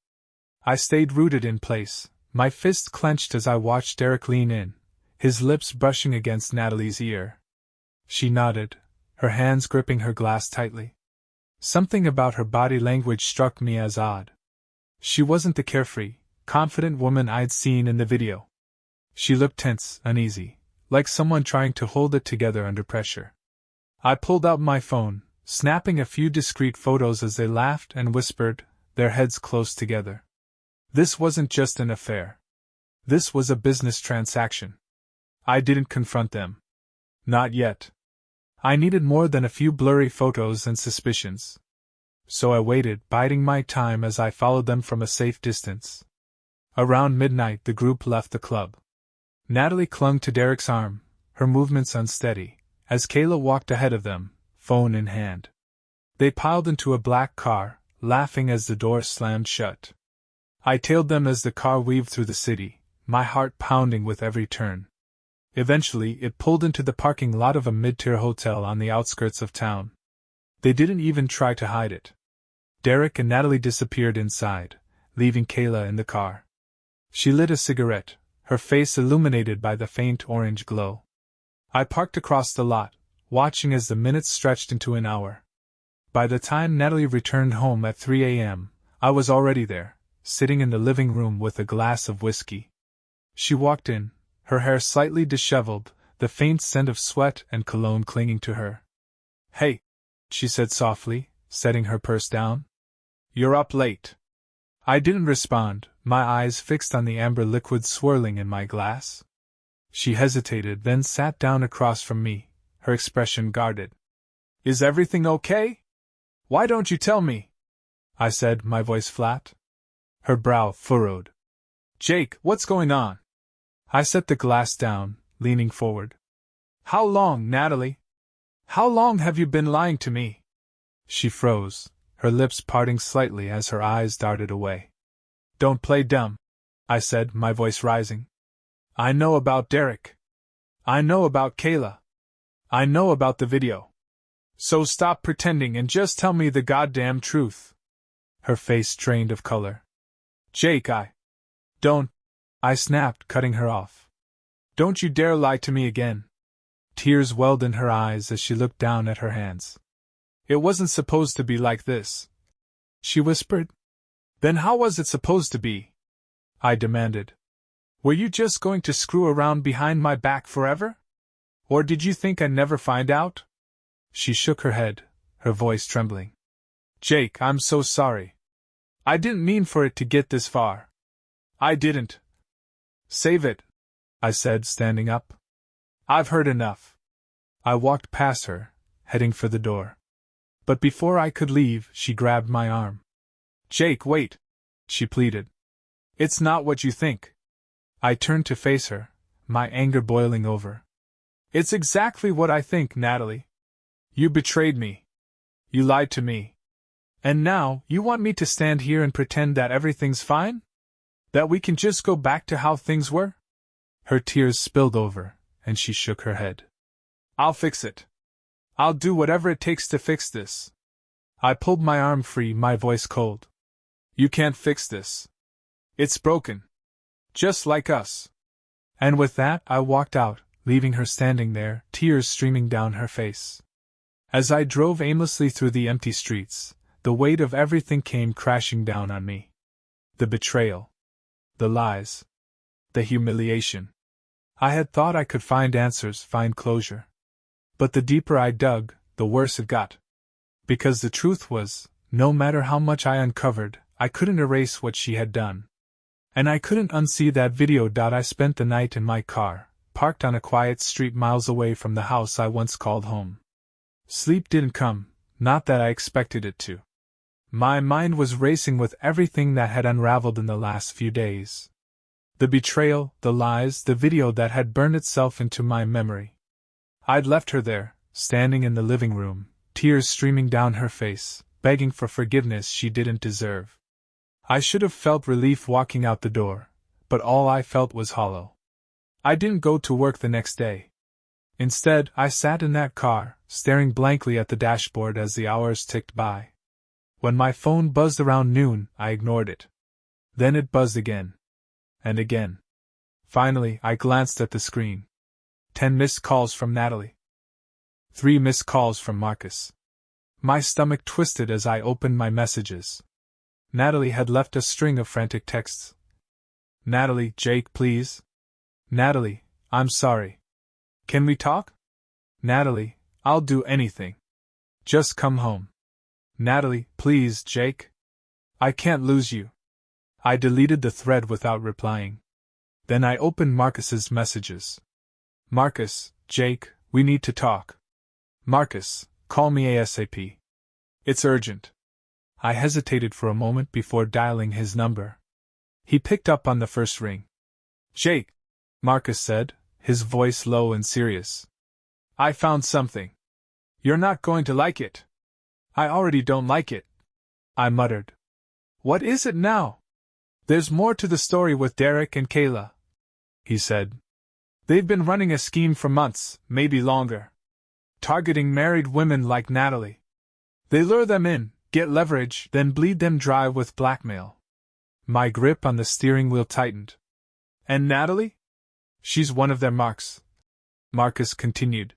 I stayed rooted in place, my fists clenched as I watched Derek lean in, his lips brushing against Natalie's ear. She nodded, her hands gripping her glass tightly. Something about her body language struck me as odd. She wasn't the carefree, confident woman I'd seen in the video. She looked tense, uneasy, like someone trying to hold it together under pressure. I pulled out my phone, snapping a few discreet photos as they laughed and whispered, their heads close together. This wasn't just an affair. This was a business transaction. I didn't confront them. Not yet. I needed more than a few blurry photos and suspicions. So I waited, biding my time as I followed them from a safe distance. Around midnight the group left the club. Natalie clung to Derek's arm, her movements unsteady, as Kayla walked ahead of them, phone in hand. They piled into a black car, laughing as the door slammed shut. I tailed them as the car weaved through the city, my heart pounding with every turn. Eventually, it pulled into the parking lot of a mid-tier hotel on the outskirts of town. They didn't even try to hide it. Derek and Natalie disappeared inside, leaving Kayla in the car. She lit a cigarette, her face illuminated by the faint orange glow. I parked across the lot, watching as the minutes stretched into an hour. By the time Natalie returned home at 3 a.m., I was already there, sitting in the living room with a glass of whiskey. She walked in, her hair slightly disheveled, the faint scent of sweat and cologne clinging to her. "Hey," she said softly, setting her purse down. "You're up late." I didn't respond, my eyes fixed on the amber liquid swirling in my glass. She hesitated, then sat down across from me, her expression guarded. "Is everything okay? Why don't you tell me?" I said, my voice flat. Her brow furrowed. "Jake, what's going on?" I set the glass down, leaning forward. "How long, Natalie? How long have you been lying to me?" She froze, her lips parting slightly as her eyes darted away. "Don't play dumb," I said, my voice rising. "I know about Derek. I know about Kayla. I know about the video. So stop pretending and just tell me the goddamn truth." Her face drained of color. "Jake, don't," I snapped, cutting her off. "Don't you dare lie to me again." Tears welled in her eyes as she looked down at her hands. "It wasn't supposed to be like this," she whispered. "Then how was it supposed to be?" I demanded. "Were you just going to screw around behind my back forever? Or did you think I'd never find out?" She shook her head, her voice trembling. "Jake, I'm so sorry. I didn't mean for it to get this far. I didn't." "Save it," I said, standing up. "I've heard enough." I walked past her, heading for the door. But before I could leave, she grabbed my arm. "Jake, wait," she pleaded. "It's not what you think." I turned to face her, my anger boiling over. "It's exactly what I think, Natalie. You betrayed me. You lied to me. And now, you want me to stand here and pretend that everything's fine? That we can just go back to how things were?" Her tears spilled over, and she shook her head. "I'll fix it. I'll do whatever it takes to fix this." I pulled my arm free, my voice cold. "You can't fix this. It's broken. Just like us." And with that, I walked out, leaving her standing there, tears streaming down her face. As I drove aimlessly through the empty streets, the weight of everything came crashing down on me. The betrayal. The lies. The humiliation. I had thought I could find answers, find closure. But the deeper I dug, the worse it got. Because the truth was, no matter how much I uncovered, I couldn't erase what she had done. And I couldn't unsee that video. I spent the night in my car, parked on a quiet street miles away from the house I once called home. Sleep didn't come, not that I expected it to. My mind was racing with everything that had unraveled in the last few days. The betrayal, the lies, the video that had burned itself into my memory. I'd left her there, standing in the living room, tears streaming down her face, begging for forgiveness she didn't deserve. I should have felt relief walking out the door, but all I felt was hollow. I didn't go to work the next day. Instead, I sat in that car, staring blankly at the dashboard as the hours ticked by. When my phone buzzed around noon, I ignored it. Then it buzzed again. And again. Finally, I glanced at the screen. 10 missed calls from Natalie. 3 missed calls from Marcus. My stomach twisted as I opened my messages. Natalie had left a string of frantic texts. Natalie, Jake, please. Natalie, I'm sorry. Can we talk? Natalie, I'll do anything. Just come home. Natalie, please, Jake. I can't lose you. I deleted the thread without replying. Then I opened Marcus's messages. Marcus, Jake, we need to talk. Marcus, call me ASAP. It's urgent. I hesitated for a moment before dialing his number. He picked up on the first ring. Jake, Marcus said, his voice low and serious. I found something. You're not going to like it. I already don't like it. I muttered. What is it now? There's more to the story with Derek and Kayla, he said. They've been running a scheme for months, maybe longer. Targeting married women like Natalie. They lure them in, get leverage, then bleed them dry with blackmail. My grip on the steering wheel tightened. And Natalie? She's one of their marks. Marcus continued.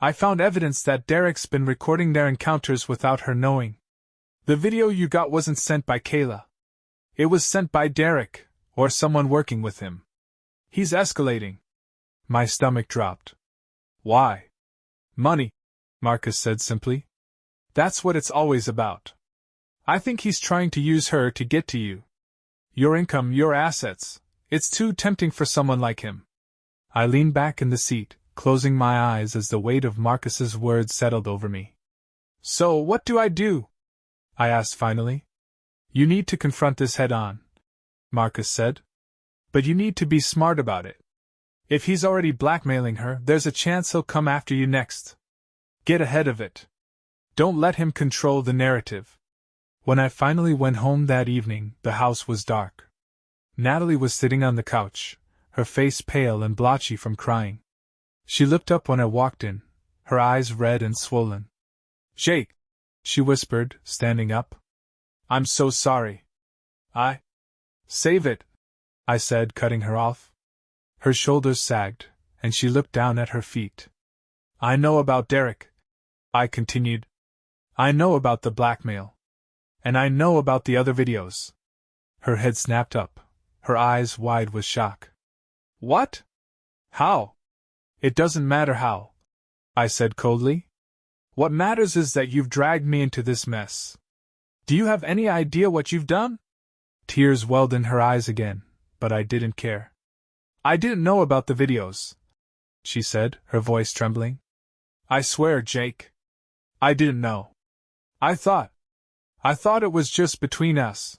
I found evidence that Derek's been recording their encounters without her knowing. The video you got wasn't sent by Kayla. It was sent by Derek, or someone working with him. He's escalating. My stomach dropped. Why? Money, Marcus said simply. That's what it's always about. I think he's trying to use her to get to you. Your income, your assets. It's too tempting for someone like him. I leaned back in the seat, closing my eyes as the weight of Marcus's words settled over me. So what do I do? I asked finally. You need to confront this head on, Marcus said. But you need to be smart about it. If he's already blackmailing her, there's a chance he'll come after you next. Get ahead of it. Don't let him control the narrative. When I finally went home that evening, the house was dark. Natalie was sitting on the couch, her face pale and blotchy from crying. She looked up when I walked in, her eyes red and swollen. Jake, she whispered, standing up. I'm so sorry. Save it, I said, cutting her off. Her shoulders sagged, and she looked down at her feet. I know about Derek, I continued. I know about the blackmail. And I know about the other videos. Her head snapped up, her eyes wide with shock. What? How? It doesn't matter how, I said coldly. What matters is that you've dragged me into this mess. Do you have any idea what you've done? Tears welled in her eyes again, but I didn't care. I didn't know about the videos, she said, her voice trembling. I swear, Jake. I didn't know. I thought it was just between us.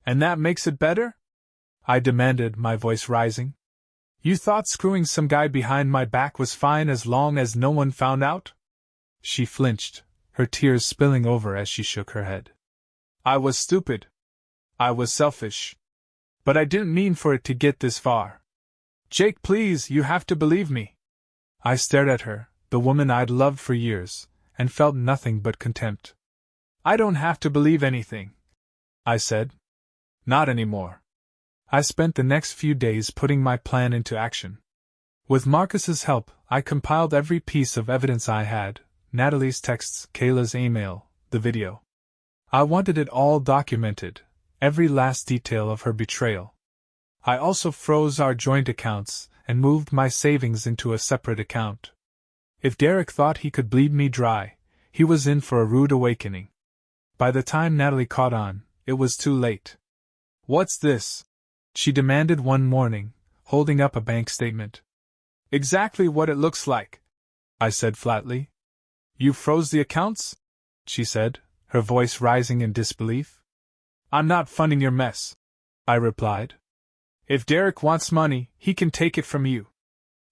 And that makes it better? I demanded, my voice rising. You thought screwing some guy behind my back was fine as long as no one found out? She flinched, her tears spilling over as she shook her head. I was stupid. I was selfish. But I didn't mean for it to get this far. Jake, please, you have to believe me. I stared at her, the woman I'd loved for years, and felt nothing but contempt. I don't have to believe anything, I said. Not anymore. I spent the next few days putting my plan into action. With Marcus's help, I compiled every piece of evidence I had, Natalie's texts, Kayla's email, the video. I wanted it all documented, every last detail of her betrayal. I also froze our joint accounts and moved my savings into a separate account. If Derek thought he could bleed me dry, he was in for a rude awakening. By the time Natalie caught on, it was too late. What's this? She demanded one morning, holding up a bank statement. Exactly what it looks like, I said flatly. You froze the accounts? She said, her voice rising in disbelief. I'm not funding your mess, I replied. If Derek wants money, he can take it from you.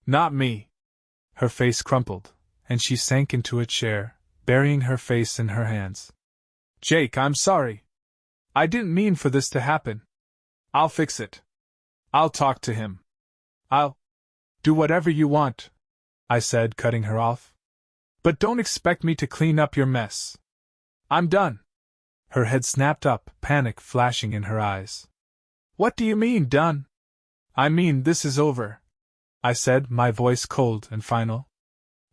Not me. Her face crumpled, and she sank into a chair, burying her face in her hands. Jake, I'm sorry. I didn't mean for this to happen. I'll fix it. I'll talk to him. Do whatever you want, I said, cutting her off. But don't expect me to clean up your mess. I'm done. Her head snapped up, panic flashing in her eyes. What do you mean, done? I mean, this is over, I said, my voice cold and final.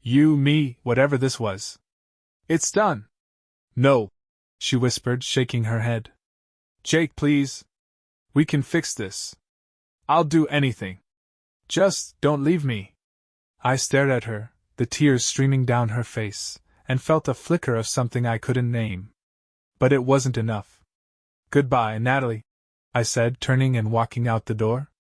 You, me, whatever this was. It's done. No, she whispered, shaking her head. Jake, please. We can fix this. I'll do anything. Just don't leave me. I stared at her, the tears streaming down her face, and felt a flicker of something I couldn't name. But it wasn't enough. Goodbye, Natalie, I said, turning and walking out the door.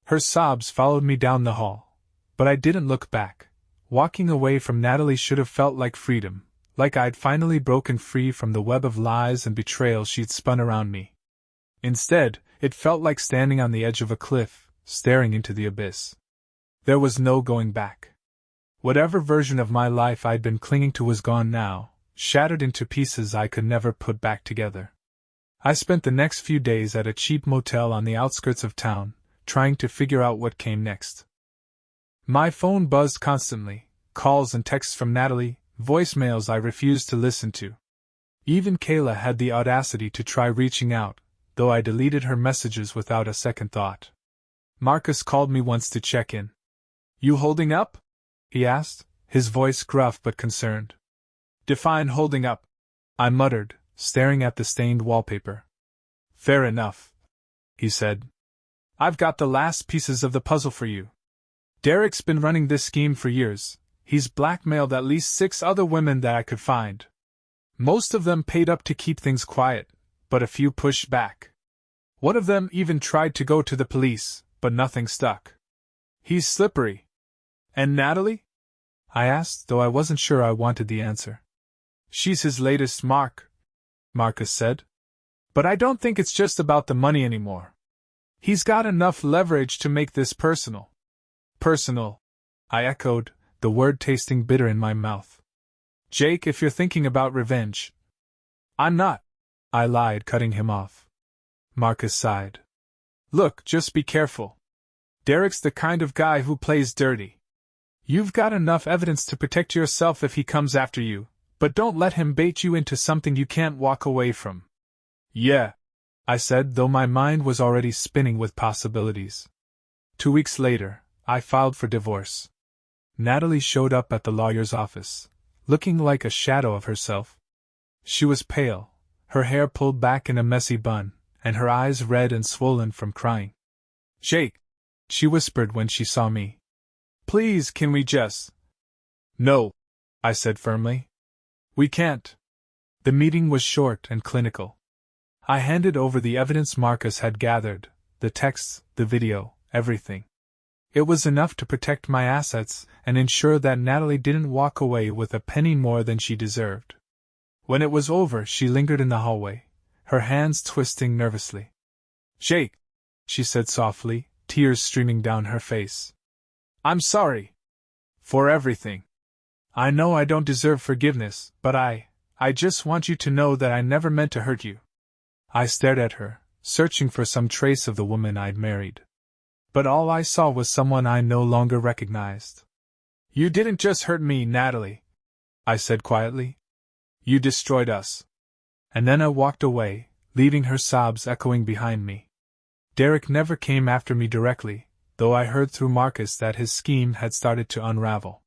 Her sobs followed me down the hall, but I didn't look back. Walking away from Natalie should have felt like freedom, like I'd finally broken free from the web of lies and betrayal she'd spun around me. Instead, it felt like standing on the edge of a cliff, staring into the abyss. There was no going back. Whatever version of my life I'd been clinging to was gone now, shattered into pieces I could never put back together. I spent the next few days at a cheap motel on the outskirts of town, trying to figure out what came next. My phone buzzed constantly, calls and texts from Natalie, voicemails I refused to listen to. Even Kayla had the audacity to try reaching out, though I deleted her messages without a second thought. Marcus called me once to check in. You holding up? He asked, his voice gruff but concerned. Define holding up, I muttered, staring at the stained wallpaper. Fair enough, he said. I've got the last pieces of the puzzle for you. Derek's been running this scheme for years. He's blackmailed at least 6 other women that I could find. Most of them paid up to keep things quiet, but a few pushed back. One of them even tried to go to the police, but nothing stuck. He's slippery. And Natalie? I asked, though I wasn't sure I wanted the answer. She's his latest mark, Marcus said. But I don't think it's just about the money anymore. He's got enough leverage to make this personal. Personal, I echoed, the word tasting bitter in my mouth. Jake, if you're thinking about revenge. I'm not, I lied, cutting him off. Marcus sighed. Look, just be careful. Derek's the kind of guy who plays dirty. You've got enough evidence to protect yourself if he comes after you, but don't let him bait you into something you can't walk away from. Yeah, I said, though my mind was already spinning with possibilities. 2 weeks later, I filed for divorce. Natalie showed up at the lawyer's office, looking like a shadow of herself. She was pale, her hair pulled back in a messy bun, and her eyes red and swollen from crying. Jake, she whispered when she saw me. Please, can we just… No, I said firmly. We can't. The meeting was short and clinical. I handed over the evidence Marcus had gathered, the texts, the video, everything. It was enough to protect my assets and ensure that Natalie didn't walk away with a penny more than she deserved. When it was over, she lingered in the hallway, her hands twisting nervously. Jake, she said softly, tears streaming down her face. I'm sorry. For everything. I know I don't deserve forgiveness, but I just want you to know that I never meant to hurt you. I stared at her, searching for some trace of the woman I'd married. But all I saw was someone I no longer recognized. You didn't just hurt me, Natalie, I said quietly. You destroyed us. And then I walked away, leaving her sobs echoing behind me. Derek never came after me directly, though I heard through Marcus that his scheme had started to unravel.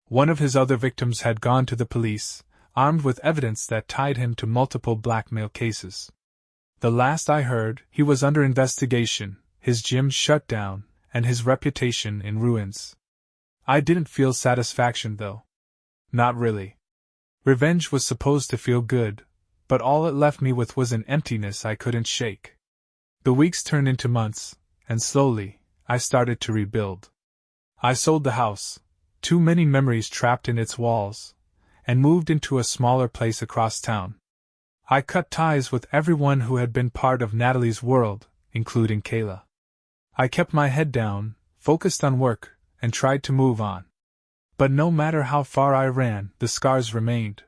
One of his other victims had gone to the police, armed with evidence that tied him to multiple blackmail cases. The last I heard, he was under investigation, his gym shut down, and his reputation in ruins. I didn't feel satisfaction, though. Not really. Revenge was supposed to feel good, but all it left me with was an emptiness I couldn't shake. The weeks turned into months, and slowly, I started to rebuild. I sold the house, too many memories trapped in its walls, and moved into a smaller place across town. I cut ties with everyone who had been part of Natalie's world, including Kayla. I kept my head down, focused on work, and tried to move on. But no matter how far I ran, the scars remained.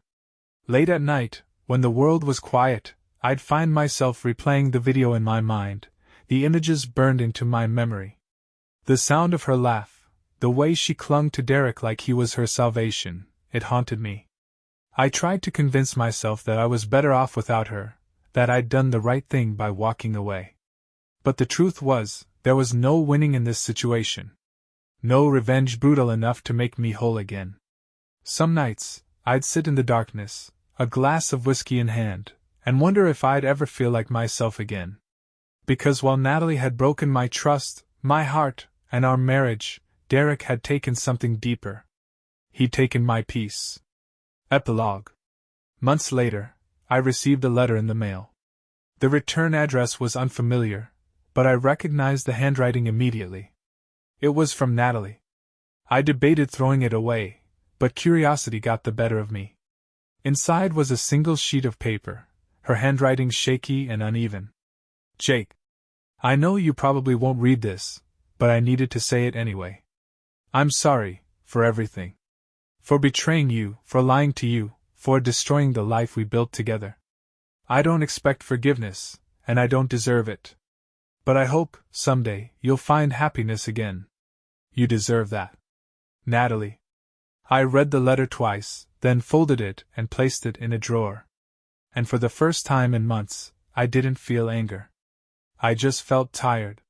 Late at night, when the world was quiet, I'd find myself replaying the video in my mind, the images burned into my memory. The sound of her laugh, The way she clung to Derek like he was her salvation, it haunted me. I tried to convince myself that I was better off without her, that I'd done the right thing by walking away. But the truth was, there was no winning in this situation. No revenge brutal enough to make me whole again. Some nights, I'd sit in the darkness, a glass of whiskey in hand, and wonder if I'd ever feel like myself again. Because while Natalie had broken my trust, my heart, and our marriage, Derek had taken something deeper. He'd taken my peace. Epilogue. Months later, I received a letter in the mail. The return address was unfamiliar, but I recognized the handwriting immediately. It was from Natalie. I debated throwing it away, but curiosity got the better of me. Inside was a single sheet of paper, her handwriting shaky and uneven. Jake. I know you probably won't read this, but I needed to say it anyway. I'm sorry, for everything. For betraying you, for lying to you, for destroying the life we built together. I don't expect forgiveness, and I don't deserve it. But I hope, someday, you'll find happiness again. You deserve that. Natalie. I read the letter twice, then folded it and placed it in a drawer. And for the first time in months, I didn't feel anger. I just felt tired.